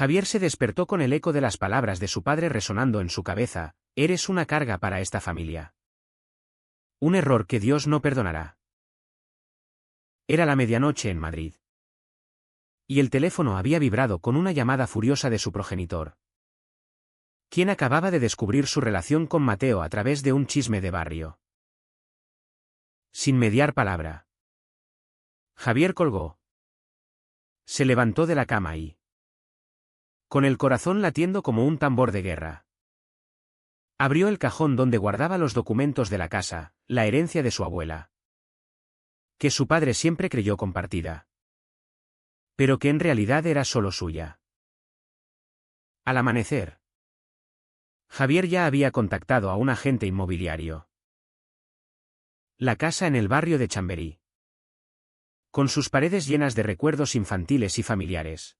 Javier se despertó con el eco de las palabras de su padre resonando en su cabeza: eres una carga para esta familia. Un error que Dios no perdonará. Era la medianoche en Madrid. Y el teléfono había vibrado con una llamada furiosa de su progenitor, quien acababa de descubrir su relación con Mateo a través de un chisme de barrio. Sin mediar palabra, Javier colgó. Se levantó de la cama y, con el corazón latiendo como un tambor de guerra, abrió el cajón donde guardaba los documentos de la casa, la herencia de su abuela, que su padre siempre creyó compartida, pero que en realidad era solo suya. Al amanecer, Javier ya había contactado a un agente inmobiliario. La casa en el barrio de Chamberí, con sus paredes llenas de recuerdos infantiles y familiares,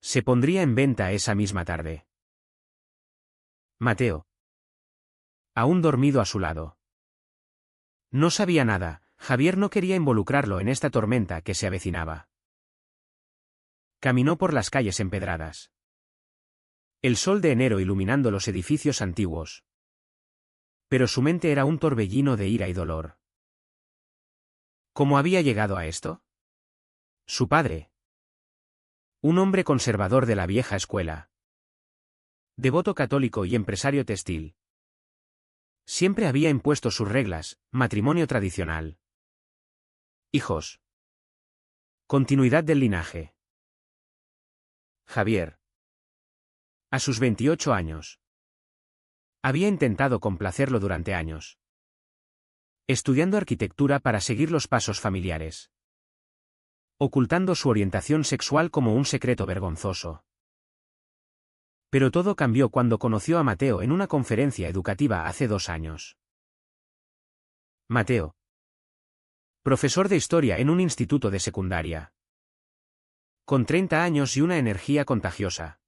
se pondría en venta esa misma tarde. Mateo, aún dormido a su lado, no sabía nada. Javier no quería involucrarlo en esta tormenta que se avecinaba. Caminó por las calles empedradas, el sol de enero iluminando los edificios antiguos, pero su mente era un torbellino de ira y dolor. ¿Cómo había llegado a esto? Su padre, un hombre conservador de la vieja escuela, devoto católico y empresario textil, siempre había impuesto sus reglas: matrimonio tradicional, hijos, continuidad del linaje. Javier, a sus 28 años, había intentado complacerlo durante años, estudiando arquitectura para seguir los pasos familiares, ocultando su orientación sexual como un secreto vergonzoso. Pero todo cambió cuando conoció a Mateo en una conferencia educativa hace 2 años. Mateo, profesor de historia en un instituto de secundaria, con 30 años y una energía contagiosa,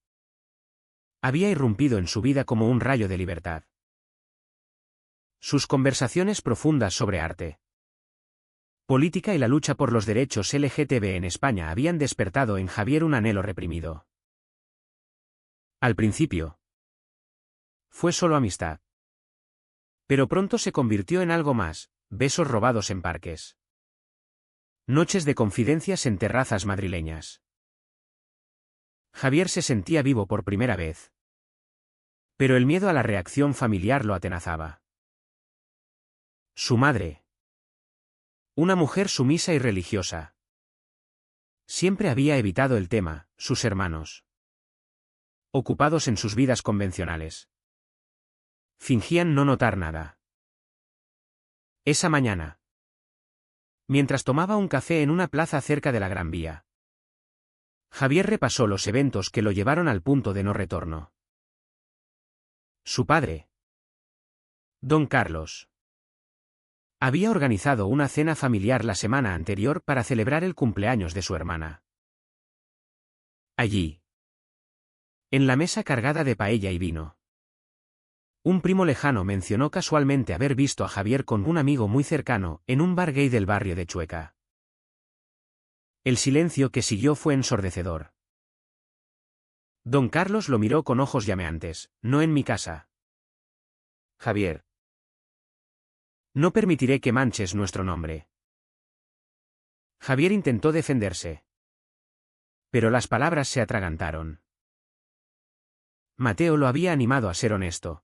había irrumpido en su vida como un rayo de libertad. Sus conversaciones profundas sobre arte, política y la lucha por los derechos LGTB en España habían despertado en Javier un anhelo reprimido. Al principio, fue solo amistad. Pero pronto se convirtió en algo más: besos robados en parques, noches de confidencias en terrazas madrileñas. Javier se sentía vivo por primera vez, pero el miedo a la reacción familiar lo atenazaba. Su madre, una mujer sumisa y religiosa, siempre había evitado el tema. Sus hermanos, ocupados en sus vidas convencionales, fingían no notar nada. Esa mañana, mientras tomaba un café en una plaza cerca de la Gran Vía, Javier repasó los eventos que lo llevaron al punto de no retorno. Su padre, don Carlos, había organizado una cena familiar la semana anterior para celebrar el cumpleaños de su hermana. Allí, en la mesa cargada de paella y vino, un primo lejano mencionó casualmente haber visto a Javier con un amigo muy cercano en un bar gay del barrio de Chueca. El silencio que siguió fue ensordecedor. Don Carlos lo miró con ojos llameantes: no en mi casa, Javier. No permitiré que manches nuestro nombre. Javier intentó defenderse, pero las palabras se atragantaron. Mateo lo había animado a ser honesto,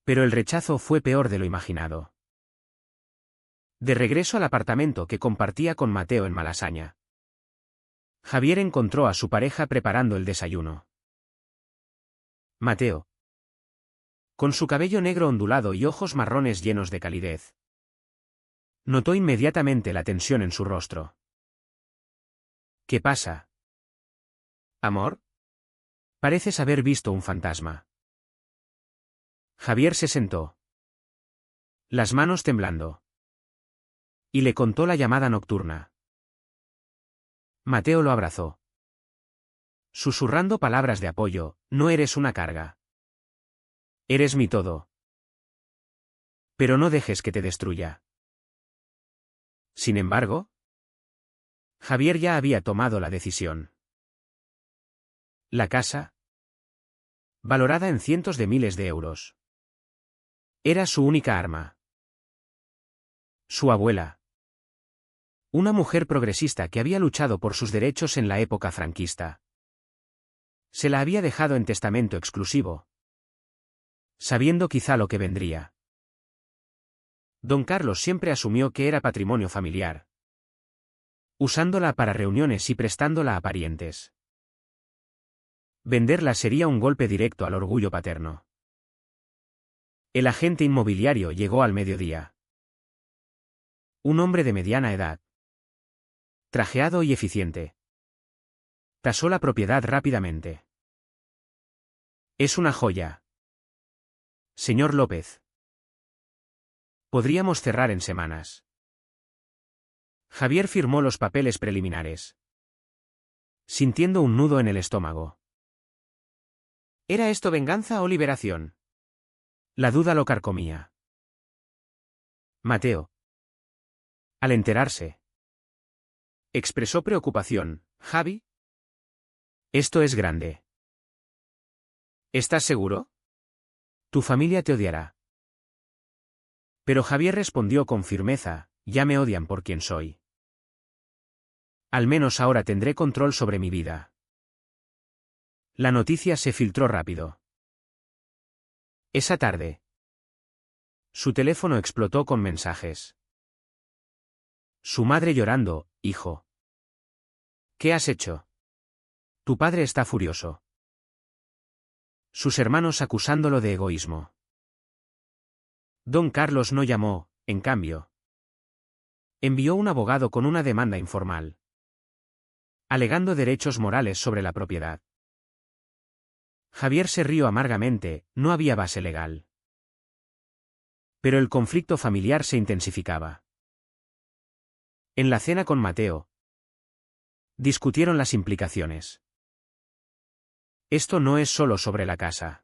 pero el rechazo fue peor de lo imaginado. De regreso al apartamento que compartía con Mateo en Malasaña, Javier encontró a su pareja preparando el desayuno. Mateo, con su cabello negro ondulado y ojos marrones llenos de calidez, notó inmediatamente la tensión en su rostro. ¿Qué pasa, amor? Pareces haber visto un fantasma. Javier se sentó, las manos temblando, y le contó la llamada nocturna. Mateo lo abrazó, susurrando palabras de apoyo: no eres una carga. Eres mi todo. Pero no dejes que te destruya. Sin embargo, Javier ya había tomado la decisión. La casa, valorada en cientos de miles de euros, era su única arma. Su abuela, una mujer progresista que había luchado por sus derechos en la época franquista, se la había dejado en testamento exclusivo, sabiendo quizá lo que vendría. Don Carlos siempre asumió que era patrimonio familiar, usándola para reuniones y prestándola a parientes. Venderla sería un golpe directo al orgullo paterno. El agente inmobiliario llegó al mediodía. Un hombre de mediana edad, trajeado y eficiente, tasó la propiedad rápidamente. Es una joya. Señor López. Podríamos cerrar en semanas. Javier firmó los papeles preliminares, sintiendo un nudo en el estómago. ¿Era esto venganza o liberación? La duda lo carcomía. Mateo, al enterarse, expresó preocupación. ¿Javi? Esto es grande. ¿Estás seguro? Tu familia te odiará. Pero Javier respondió con firmeza, ya me odian por quien soy. Al menos ahora tendré control sobre mi vida. La noticia se filtró rápido. Esa tarde, su teléfono explotó con mensajes. Su madre llorando, hijo. ¿Qué has hecho? Tu padre está furioso. Sus hermanos acusándolo de egoísmo. Don Carlos no llamó, en cambio. Envió un abogado con una demanda informal, alegando derechos morales sobre la propiedad. Javier se rió amargamente, no había base legal. Pero el conflicto familiar se intensificaba. En la cena con Mateo, discutieron las implicaciones. Esto no es solo sobre la casa,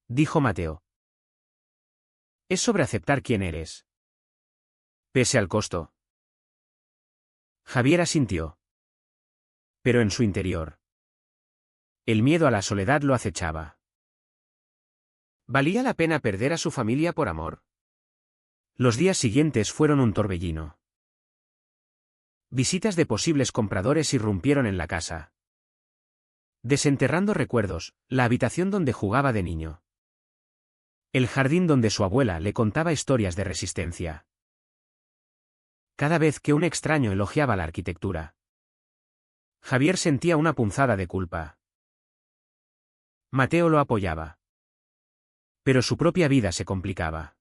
dijo Mateo. Es sobre aceptar quién eres, pese al costo. Javier asintió. Pero en su interior, el miedo a la soledad lo acechaba. ¿Valía la pena perder a su familia por amor? Los días siguientes fueron un torbellino. Visitas de posibles compradores irrumpieron en la casa, desenterrando recuerdos, la habitación donde jugaba de niño, el jardín donde su abuela le contaba historias de resistencia. Cada vez que un extraño elogiaba la arquitectura, Javier sentía una punzada de culpa. Mateo lo apoyaba, pero su propia vida se complicaba.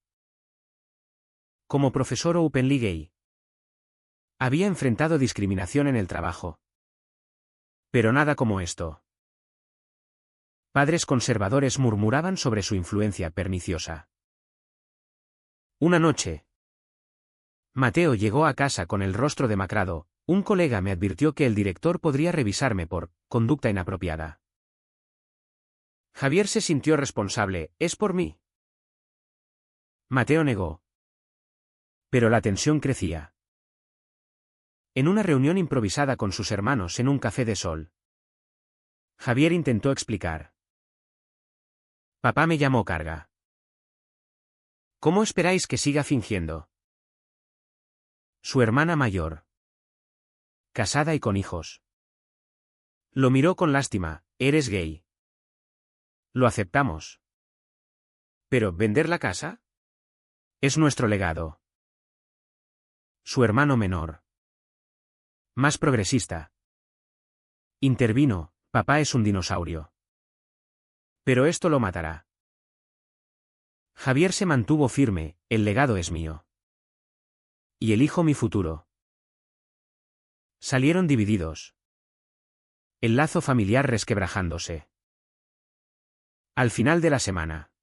Como profesor openly gay, había enfrentado discriminación en el trabajo. Pero nada como esto. Padres conservadores murmuraban sobre su influencia perniciosa. Una noche, Mateo llegó a casa con el rostro demacrado. Un colega me advirtió que el director podría revisarme por conducta inapropiada. Javier se sintió responsable. ¿Es por mí? Mateo negó. Pero la tensión crecía. En una reunión improvisada con sus hermanos en un café de sol, Javier intentó explicar. Papá me llamó carga. ¿Cómo esperáis que siga fingiendo? Su hermana mayor, casada y con hijos, lo miró con lástima. ¿Eres gay? Lo aceptamos. ¿Pero vender la casa? Es nuestro legado. Su hermano menor, más progresista, intervino. Papá es un dinosaurio. Pero esto lo matará. Javier se mantuvo firme. El legado es mío. Y elijo mi futuro. Salieron divididos, el lazo familiar resquebrajándose. Al final de la semana,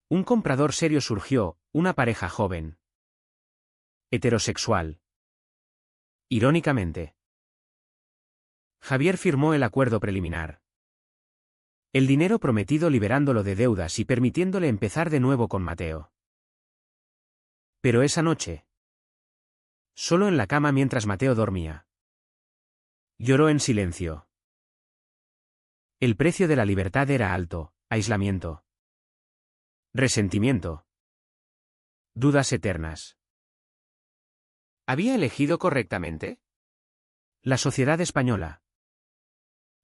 un comprador serio surgió, una pareja joven, heterosexual. Irónicamente, Javier firmó el acuerdo preliminar. El dinero prometido liberándolo de deudas y permitiéndole empezar de nuevo con Mateo. Pero esa noche, solo en la cama mientras Mateo dormía, lloró en silencio. El precio de la libertad era alto: aislamiento, resentimiento, dudas eternas. ¿Había elegido correctamente? La sociedad española,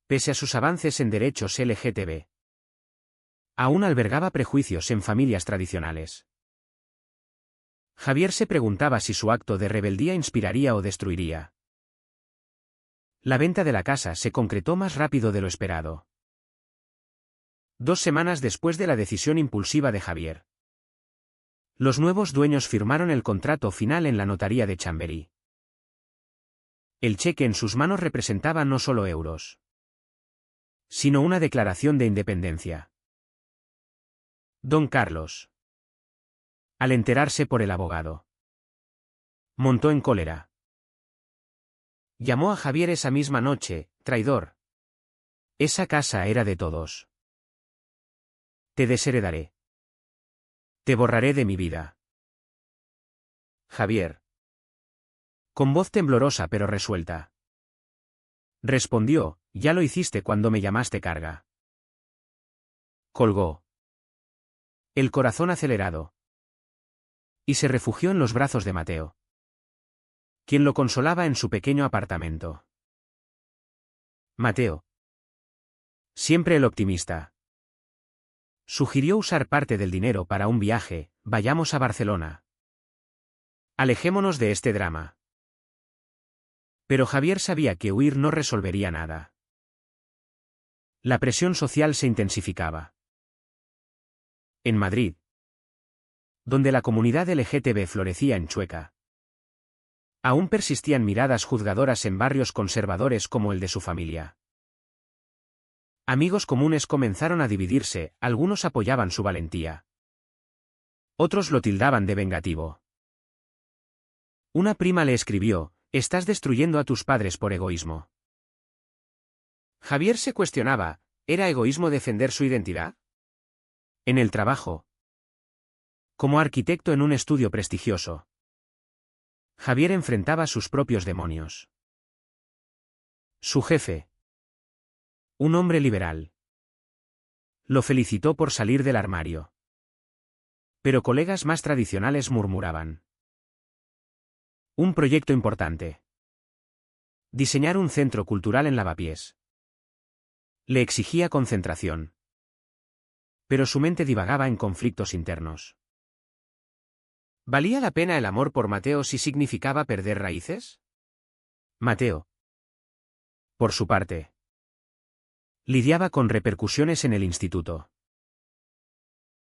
pese a sus avances en derechos LGTB, aún albergaba prejuicios en familias tradicionales. Javier se preguntaba si su acto de rebeldía inspiraría o destruiría. La venta de la casa se concretó más rápido de lo esperado. 2 semanas después de la decisión impulsiva de Javier, los nuevos dueños firmaron el contrato final en la notaría de Chamberí. El cheque en sus manos representaba no solo euros, sino una declaración de independencia. Don Carlos, al enterarse por el abogado, montó en cólera. Llamó a Javier esa misma noche: traidor. Esa casa era de todos. Te desheredaré. Te borraré de mi vida. Javier. Con voz temblorosa pero resuelta, respondió: ya lo hiciste cuando me llamaste carga. Colgó, el corazón acelerado, y se refugió en los brazos de Mateo, quien lo consolaba en su pequeño apartamento. Mateo, siempre el optimista, sugirió usar parte del dinero para un viaje: vayamos a Barcelona. Alejémonos de este drama. Pero Javier sabía que huir no resolvería nada. La presión social se intensificaba. En Madrid, donde la comunidad LGTB florecía en Chueca, aún persistían miradas juzgadoras en barrios conservadores como el de su familia. Amigos comunes comenzaron a dividirse: algunos apoyaban su valentía, otros lo tildaban de vengativo. Una prima le escribió: estás destruyendo a tus padres por egoísmo. Javier se cuestionaba: ¿era egoísmo defender su identidad? En el trabajo, como arquitecto en un estudio prestigioso, Javier enfrentaba sus propios demonios. Su jefe, un hombre liberal, lo felicitó por salir del armario. Pero colegas más tradicionales murmuraban. Un proyecto importante: diseñar un centro cultural en Lavapiés. Le exigía concentración. Pero su mente divagaba en conflictos internos. ¿Valía la pena el amor por Mateo si significaba perder raíces? Mateo, por su parte, lidiaba con repercusiones en el instituto.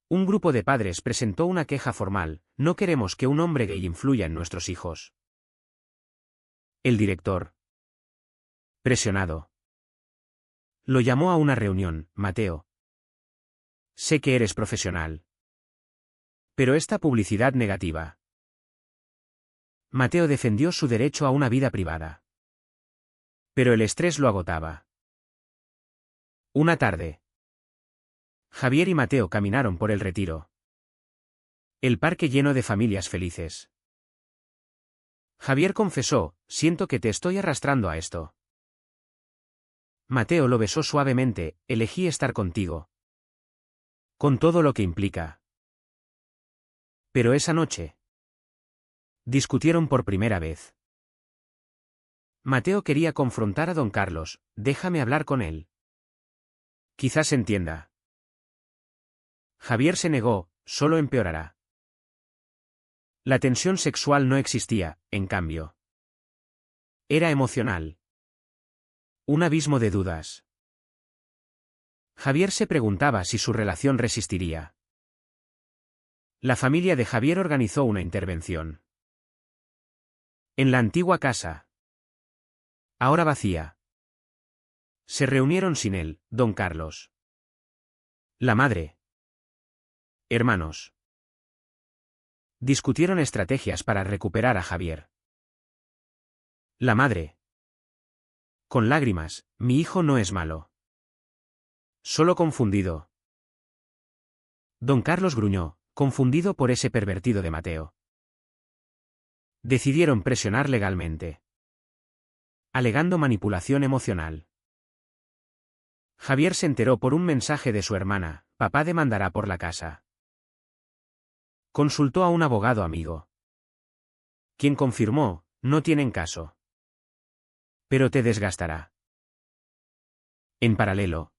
Un grupo de padres presentó una queja formal: no queremos que un hombre gay influya en nuestros hijos. El director, presionado, lo llamó a una reunión: Mateo, sé que eres profesional, pero esta publicidad negativa. Mateo defendió su derecho a una vida privada, pero el estrés lo agotaba. Una tarde, Javier y Mateo caminaron por el Retiro, el parque lleno de familias felices. Javier confesó: siento que te estoy arrastrando a esto. Mateo lo besó suavemente: elegí estar contigo, con todo lo que implica. Pero esa noche, discutieron por primera vez. Mateo quería confrontar a don Carlos: déjame hablar con él. Quizás entienda. Javier se negó: solo empeorará. La tensión sexual no existía, en cambio. Era emocional. Un abismo de dudas. Javier se preguntaba si su relación resistiría. La familia de Javier organizó una intervención. En la antigua casa, ahora vacía, se reunieron sin él, don Carlos, la madre, hermanos. Discutieron estrategias para recuperar a Javier. La madre, con lágrimas: mi hijo no es malo, solo confundido. Don Carlos gruñó, confundido por ese pervertido de Mateo. Decidieron presionar legalmente, alegando manipulación emocional. Javier se enteró por un mensaje de su hermana: papá demandará por la casa. Consultó a un abogado amigo, quien confirmó: no tienen caso. Pero te desgastará. En paralelo,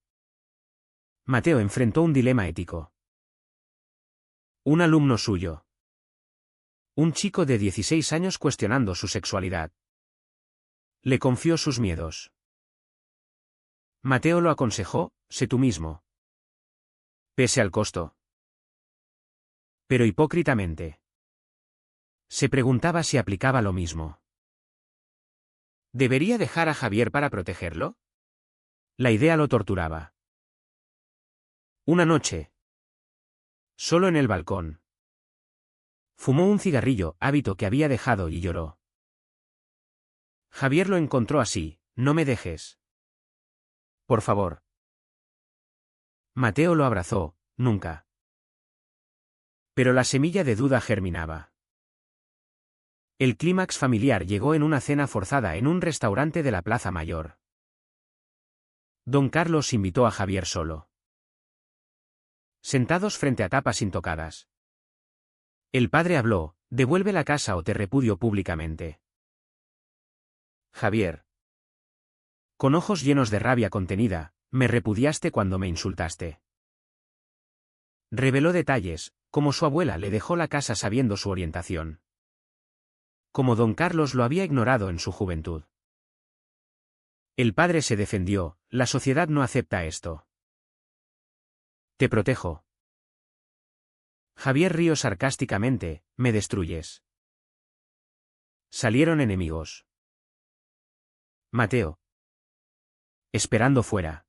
Mateo enfrentó un dilema ético. Un alumno suyo, un chico de 16 años cuestionando su sexualidad, le confió sus miedos. Mateo lo aconsejó: sé tú mismo, pese al costo. Pero hipócritamente, se preguntaba si aplicaba lo mismo. ¿Debería dejar a Javier para protegerlo? La idea lo torturaba. Una noche, solo en el balcón, fumó un cigarrillo, hábito que había dejado, y lloró. Javier lo encontró así: no me dejes. Por favor. Mateo lo abrazó: nunca. Pero la semilla de duda germinaba. El clímax familiar llegó en una cena forzada en un restaurante de la Plaza Mayor. Don Carlos invitó a Javier solo. Sentados frente a tapas intocadas, el padre habló: devuelve la casa o te repudio públicamente. Javier, con ojos llenos de rabia contenida: me repudiaste cuando me insultaste. Reveló detalles, como su abuela le dejó la casa sabiendo su orientación. Como don Carlos lo había ignorado en su juventud. El padre se defendió: la sociedad no acepta esto. Te protejo. Javier rió sarcásticamente: me destruyes. Salieron enemigos. Mateo, esperando fuera,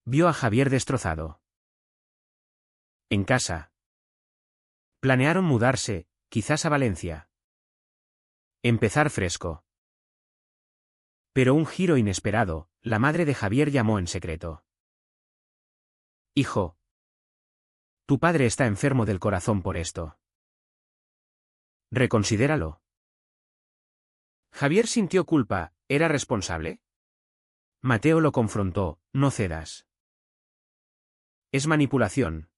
vio a Javier destrozado. En casa, planearon mudarse, quizás a Valencia. Empezar fresco. Pero un giro inesperado: la madre de Javier llamó en secreto. Hijo, tu padre está enfermo del corazón por esto. Reconsidéralo. Javier sintió culpa: ¿era responsable? Mateo lo confrontó: no cedas. Es manipulación.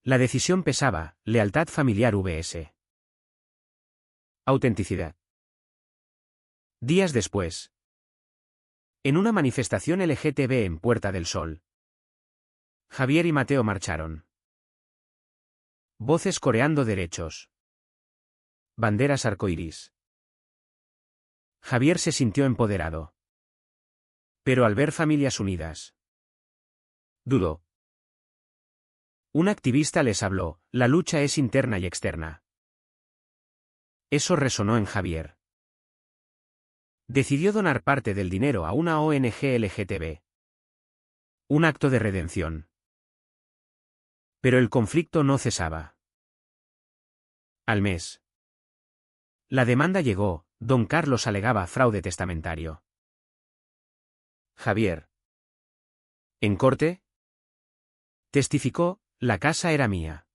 La decisión pesaba: lealtad familiar vs. autenticidad. Días después, en una manifestación LGTB en Puerta del Sol, Javier y Mateo marcharon. Voces coreando derechos. Banderas arcoíris. Javier se sintió empoderado. Pero al ver familias unidas, dudó. Un activista les habló: la lucha es interna y externa. Eso resonó en Javier. Decidió donar parte del dinero a una ONG LGTB. Un acto de redención. Pero el conflicto no cesaba. Al mes, la demanda llegó: don Carlos alegaba fraude testamentario. Javier, en corte, testificó: la casa era mía.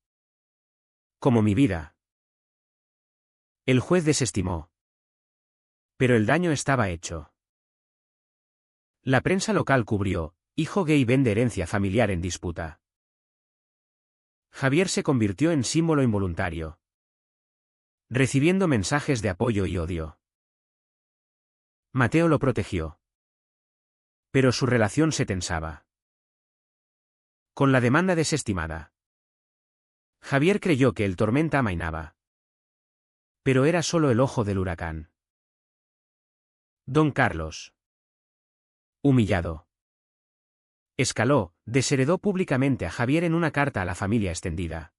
Como mi vida. El juez desestimó. Pero el daño estaba hecho. La prensa local cubrió: hijo gay vende herencia familiar en disputa. Javier se convirtió en símbolo involuntario, recibiendo mensajes de apoyo y odio. Mateo lo protegió. Pero su relación se tensaba. Con la demanda desestimada, Javier creyó que el tormenta amainaba. Pero era solo el ojo del huracán. Don Carlos, humillado, escaló: desheredó públicamente a Javier en una carta a la familia extendida.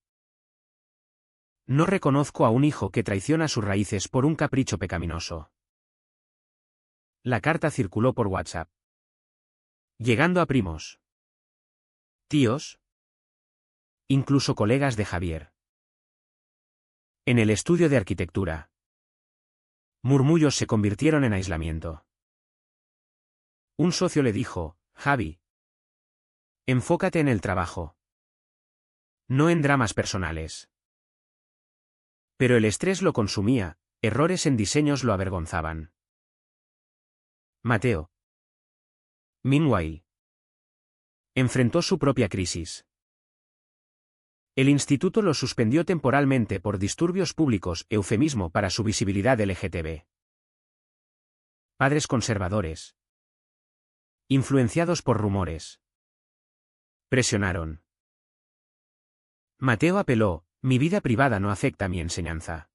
No reconozco a un hijo que traiciona sus raíces por un capricho pecaminoso. La carta circuló por WhatsApp, llegando a primos, tíos, incluso colegas de Javier. En el estudio de arquitectura, murmullos se convirtieron en aislamiento. Un socio le dijo: Javi, enfócate en el trabajo, no en dramas personales. Pero el estrés lo consumía: errores en diseños lo avergonzaban. Mateo, Meanwhile, enfrentó su propia crisis. El instituto lo suspendió temporalmente por disturbios públicos, eufemismo para su visibilidad LGTB. Padres conservadores, influenciados por rumores, presionaron. Mateo apeló: mi vida privada no afecta a mi enseñanza.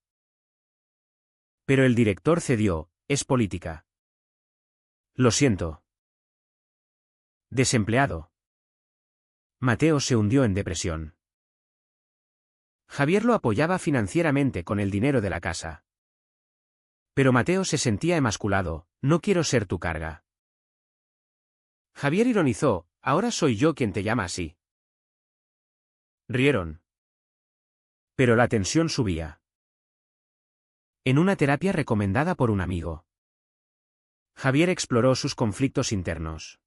Pero el director cedió: es política. Lo siento. Desempleado, Mateo se hundió en depresión. Javier lo apoyaba financieramente con el dinero de la casa. Pero Mateo se sentía emasculado: no quiero ser tu carga. Javier ironizó: ahora soy yo quien te llama así. Rieron. Pero la tensión subía. En una terapia recomendada por un amigo, Javier exploró sus conflictos internos.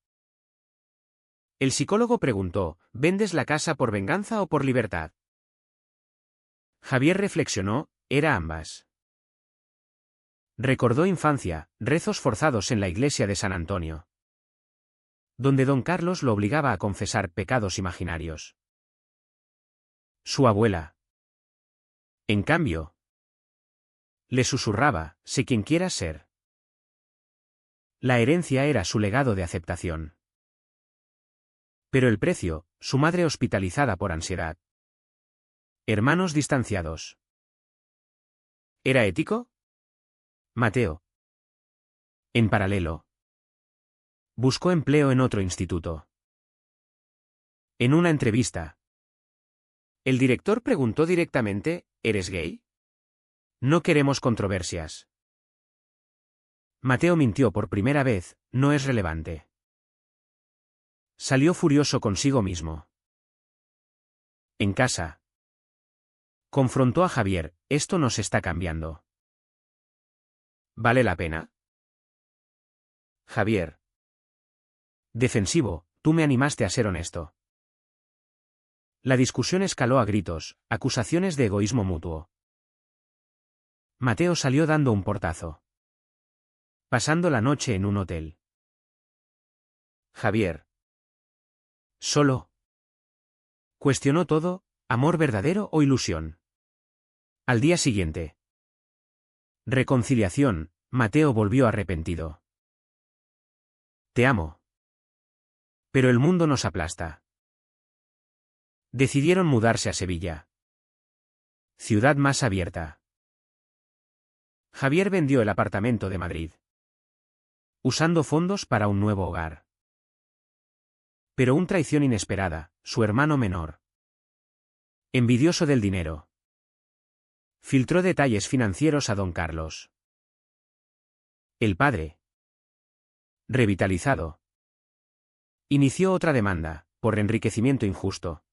El psicólogo preguntó: ¿vendes la casa por venganza o por libertad? Javier reflexionó: era ambas. Recordó infancia, rezos forzados en la iglesia de San Antonio, donde don Carlos lo obligaba a confesar pecados imaginarios. Su abuela, en cambio, le susurraba: sé quien quieras ser. La herencia era su legado de aceptación. Pero el precio: su madre hospitalizada por ansiedad. Hermanos distanciados. ¿Era ético? Mateo, en paralelo, buscó empleo en otro instituto. En una entrevista, el director preguntó directamente: ¿eres gay? No queremos controversias. Mateo mintió por primera vez: no es relevante. Salió furioso consigo mismo. En casa, confrontó a Javier: esto nos está cambiando. ¿Vale la pena? Javier, defensivo: tú me animaste a ser honesto. La discusión escaló a gritos, acusaciones de egoísmo mutuo. Mateo salió dando un portazo, pasando la noche en un hotel. Javier, solo, cuestionó todo: ¿amor verdadero o ilusión? Al día siguiente, reconciliación. Mateo volvió arrepentido. Te amo. Pero el mundo nos aplasta. Decidieron mudarse a Sevilla, ciudad más abierta. Javier vendió el apartamento de Madrid, usando fondos para un nuevo hogar. Pero una traición inesperada: su hermano menor, envidioso del dinero, filtró detalles financieros a don Carlos. El padre, revitalizado, inició otra demanda, por enriquecimiento injusto.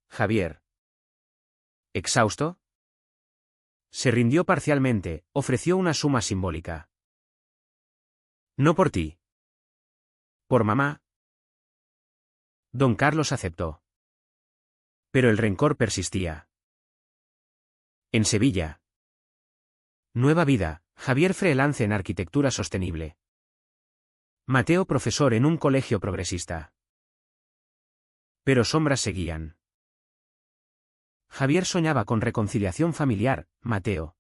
Javier, exhausto, se rindió parcialmente, ofreció una suma simbólica. No por ti. Por mamá. Don Carlos aceptó. Pero el rencor persistía. En Sevilla. Nueva vida: Javier freelance en arquitectura sostenible. Mateo profesor en un colegio progresista. Pero sombras seguían. Javier soñaba con reconciliación familiar, Mateo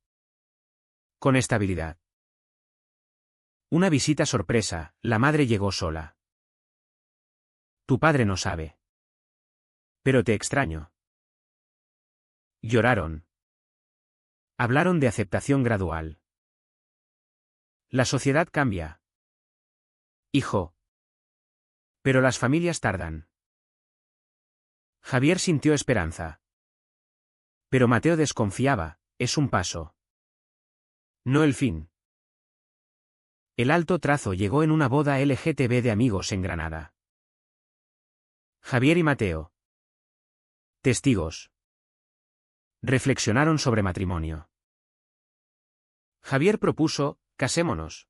con estabilidad. Una visita sorpresa: la madre llegó sola. Tu padre no sabe. Pero te extraño. Lloraron. Hablaron de aceptación gradual. La sociedad cambia, hijo. Pero las familias tardan. Javier sintió esperanza. Pero Mateo desconfiaba: es un paso, no el fin. El alto trazo llegó en una boda LGTB de amigos en Granada. Javier y Mateo, testigos, reflexionaron sobre matrimonio. Javier propuso: casémonos.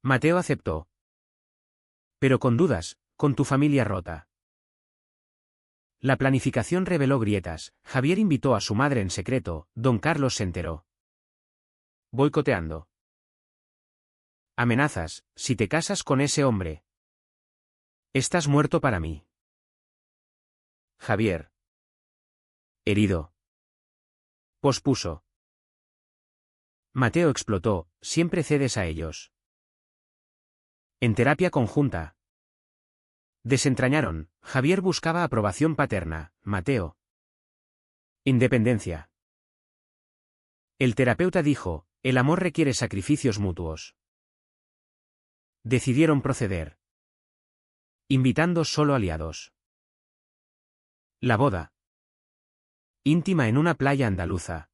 Mateo aceptó. Pero con dudas: con tu familia rota. La planificación reveló grietas: Javier invitó a su madre en secreto, don Carlos se enteró. Boicoteando. Amenazas, si te casas con ese hombre. Estás muerto para mí. Javier. Herido. Pospuso. Mateo explotó, siempre cedes a ellos. En terapia conjunta. Desentrañaron, Javier buscaba aprobación paterna, Mateo. Independencia. El terapeuta dijo, el amor requiere sacrificios mutuos. Decidieron proceder. Invitando solo aliados. La boda. Íntima en una playa andaluza.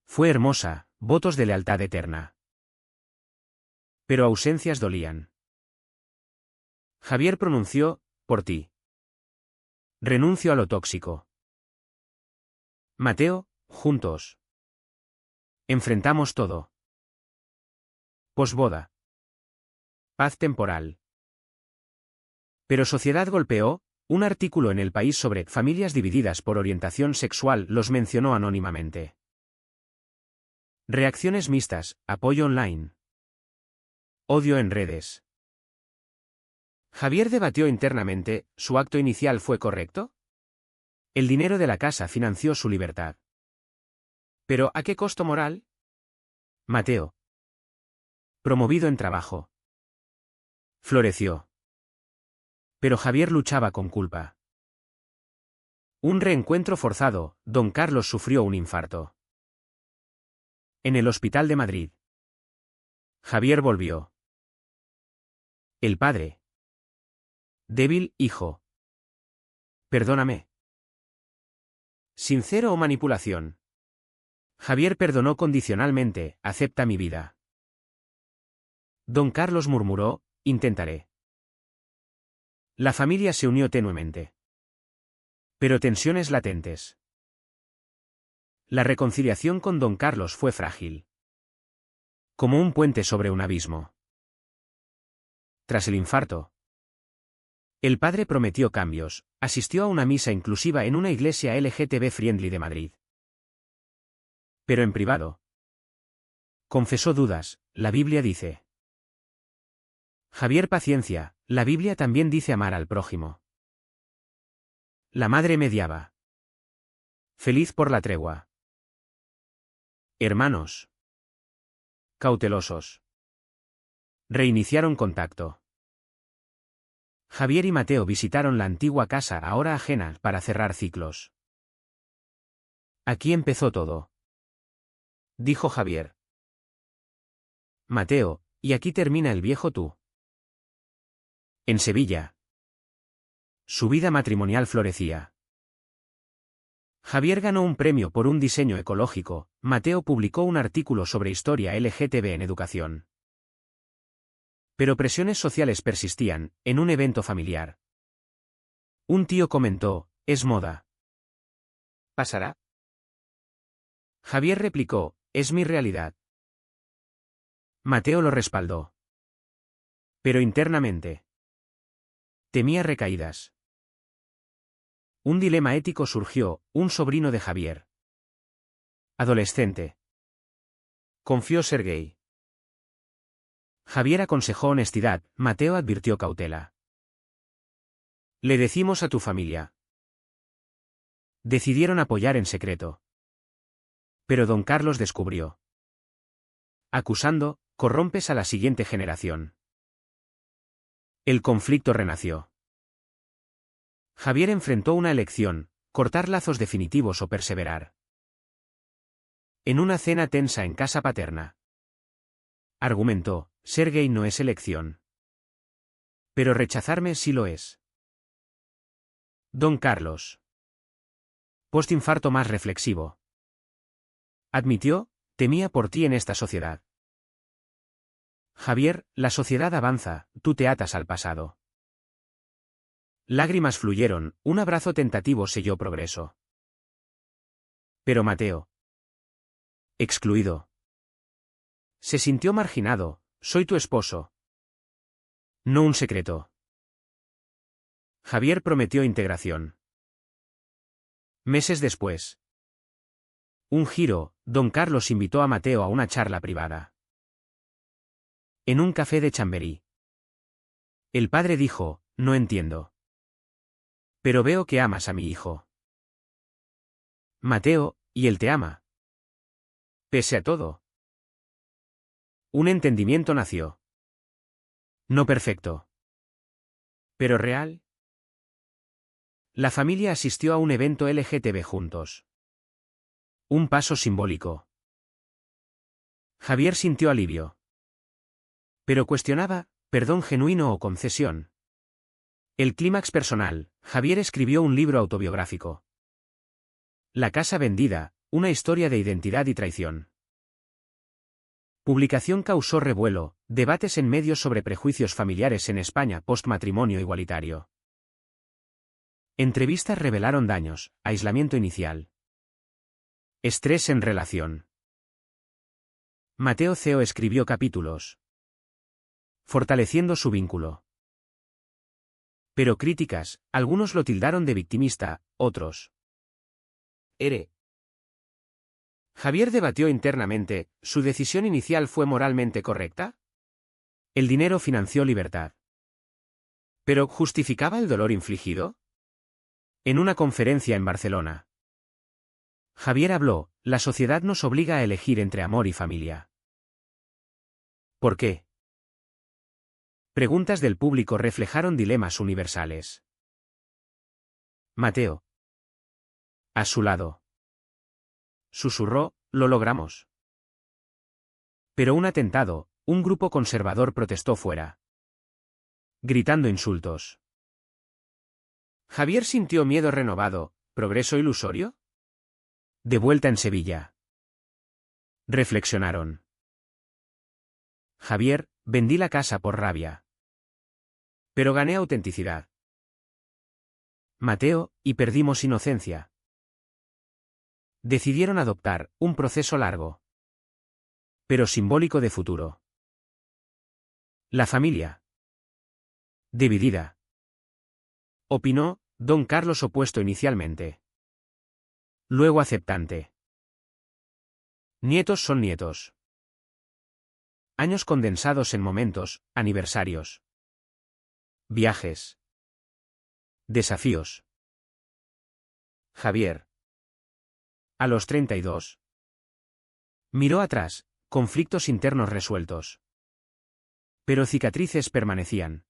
Fue hermosa, votos de lealtad eterna. Pero ausencias dolían. Javier pronunció, por ti. Renuncio a lo tóxico. Mateo, juntos. Enfrentamos todo. Posboda. Paz temporal. Pero Sociedad golpeó, un artículo en El País sobre familias divididas por orientación sexual los mencionó anónimamente. Reacciones mixtas, apoyo online. Odio en redes. Javier debatió internamente, ¿su acto inicial fue correcto? El dinero de la casa financió su libertad. ¿Pero a qué costo moral? Mateo. Promovido en trabajo. Floreció. Pero Javier luchaba con culpa. Un reencuentro forzado, don Carlos sufrió un infarto. En el hospital de Madrid. Javier volvió. El padre. Débil, hijo. Perdóname. ¿Sincero o manipulación? Javier perdonó condicionalmente, acepta mi vida. Don Carlos murmuró, intentaré. La familia se unió tenuemente. Pero tensiones latentes. La reconciliación con don Carlos fue frágil. Como un puente sobre un abismo. Tras el infarto. El padre prometió cambios, asistió a una misa inclusiva en una iglesia LGTB friendly de Madrid. Pero en privado. Confesó dudas, la Biblia dice. Javier, paciencia, la Biblia también dice amar al prójimo. La madre mediaba. Feliz por la tregua. Hermanos. Cautelosos. Reiniciaron contacto. Javier y Mateo visitaron la antigua casa ahora ajena para cerrar ciclos. Aquí empezó todo. Dijo Javier. Mateo, y aquí termina el viejo tú. En Sevilla. Su vida matrimonial florecía. Javier ganó un premio por un diseño ecológico, Mateo publicó un artículo sobre historia LGTB en educación. Pero presiones sociales persistían, en un evento familiar. Un tío comentó, es moda. ¿Pasará? Javier replicó, es mi realidad. Mateo lo respaldó. Pero internamente. Temía recaídas. Un dilema ético surgió, un sobrino de Javier. Adolescente. Confió ser gay. Javier aconsejó honestidad, Mateo advirtió cautela. Le decimos a tu familia. Decidieron apoyar en secreto. Pero don Carlos descubrió. Acusando, corrompes a la siguiente generación. El conflicto renació. Javier enfrentó una elección, cortar lazos definitivos o perseverar. En una cena tensa en casa paterna. Argumentó, ser gay no es elección. Pero rechazarme sí lo es. Don Carlos. Postinfarto más reflexivo. Admitió, temía por ti en esta sociedad. Javier, la sociedad avanza, tú te atas al pasado. Lágrimas fluyeron, un abrazo tentativo selló progreso. Pero Mateo. Excluido. Se sintió marginado, soy tu esposo. No un secreto. Javier prometió integración. Meses después. Un giro, don Carlos invitó a Mateo a una charla privada. En un café de Chamberí. El padre dijo, no entiendo. Pero veo que amas a mi hijo. Mateo, y él te ama. Pese a todo. Un entendimiento nació. No perfecto. Pero real. La familia asistió a un evento LGTB juntos. Un paso simbólico. Javier sintió alivio. Pero cuestionaba, perdón genuino o concesión. El clímax personal, Javier escribió un libro autobiográfico. La casa vendida, una historia de identidad y traición. Publicación causó revuelo, debates en medios sobre prejuicios familiares en España post-matrimonio igualitario. Entrevistas revelaron daños, aislamiento inicial. Estrés en relación. Mateo Ceo escribió capítulos. Fortaleciendo su vínculo. Pero críticas, algunos lo tildaron de victimista, otros. Javier debatió internamente, ¿su decisión inicial fue moralmente correcta? El dinero financió libertad. ¿Pero justificaba el dolor infligido? En una conferencia en Barcelona. Javier habló, la sociedad nos obliga a elegir entre amor y familia. ¿Por qué? Preguntas del público reflejaron dilemas universales. Mateo. A su lado. Susurró, lo logramos. Pero un atentado, un grupo conservador protestó fuera. Gritando insultos. Javier sintió miedo renovado, ¿progreso ilusorio? De vuelta en Sevilla. Reflexionaron. Javier, vendí la casa por rabia. Pero gané autenticidad. Mateo, y perdimos inocencia. Decidieron adoptar un proceso largo, pero simbólico de futuro. La familia. Dividida. Opinó, don Carlos opuesto inicialmente. Luego aceptante. Nietos son nietos. Años condensados en momentos, aniversarios. Viajes. Desafíos. Javier. A los 32. Miró atrás, conflictos internos resueltos. Pero cicatrices permanecían.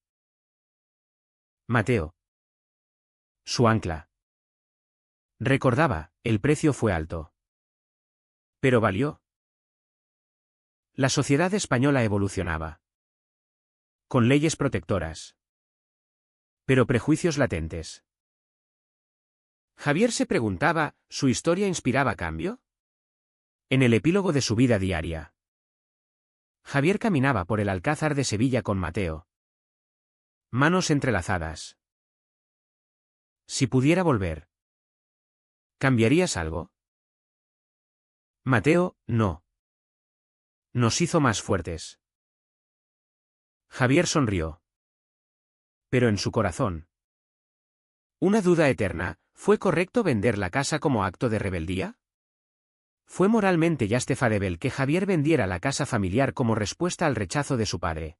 Mateo. Su ancla. Recordaba, el precio fue alto. Pero valió. La sociedad española evolucionaba. Con leyes protectoras. Pero prejuicios latentes. Javier se preguntaba, ¿su historia inspiraba cambio? En el epílogo de su vida diaria. Javier caminaba por el Alcázar de Sevilla con Mateo. Manos entrelazadas. Si pudiera volver. ¿Cambiarías algo? Mateo, no. Nos hizo más fuertes. Javier sonrió. Pero en su corazón. Una duda eterna, ¿fue correcto vender la casa como acto de rebeldía? ¿Fue moralmente justificable que Javier vendiera la casa familiar como respuesta al rechazo de su padre?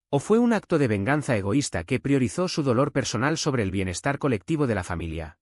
¿O fue un acto de venganza egoísta que priorizó su dolor personal sobre el bienestar colectivo de la familia?